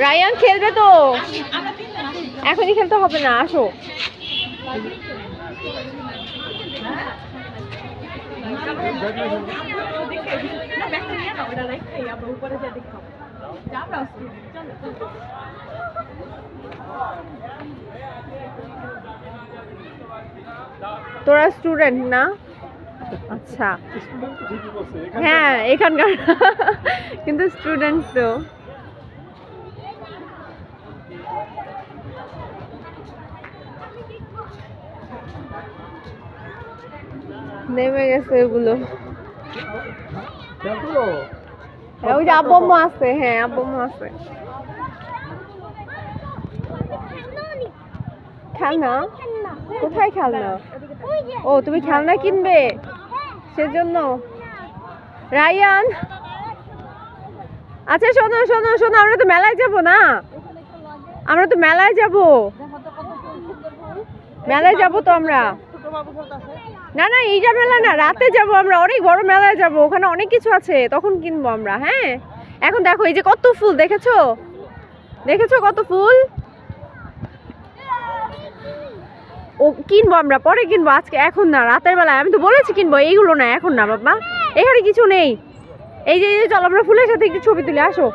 Ryan খেলবে তো, এখনই খেলতে হবে না, আসো। তোরা স্টুডেন্ট না? আচ্ছা হ্যাঁ এখানকার কিন্তু স্টুডেন্ট তো। নেমে গেছে এগুলো। ওই যে আব্বু আম্মু আছে, হ্যাঁ আব্বু আম্মু আছে। খেলনা কোথায়? খেলনা? ও তুমি খেলনা কিনবে সেজন্য। রায়ান আচ্ছা শোনো শোনো শোনো, আমরা তো মেলায় যাব না, আমরা তো মেলায় যাব, মেলায় যাব তো আমরা। না না এইটা মেলা না, রাতে যাব আমরা, অনেক বড় মেলায় যাব, ওখানে অনেক কিছু আছে, তখন কিনবো আমরা। হ্যাঁ এখন দেখো এই যে কত ফুল, দেখেছো দেখেছো কত ফুল? ও কিনবো আমরা, পরে কিনবো, আজকে এখন না, রাতের বেলায়। আমি তো বলেছি কিনবো, এইগুলো না এখন না বাবা, এখানে কিছু নেই। এই যে চলো আমরা ফুলের সাথে একটু ছবি তুলে আসো।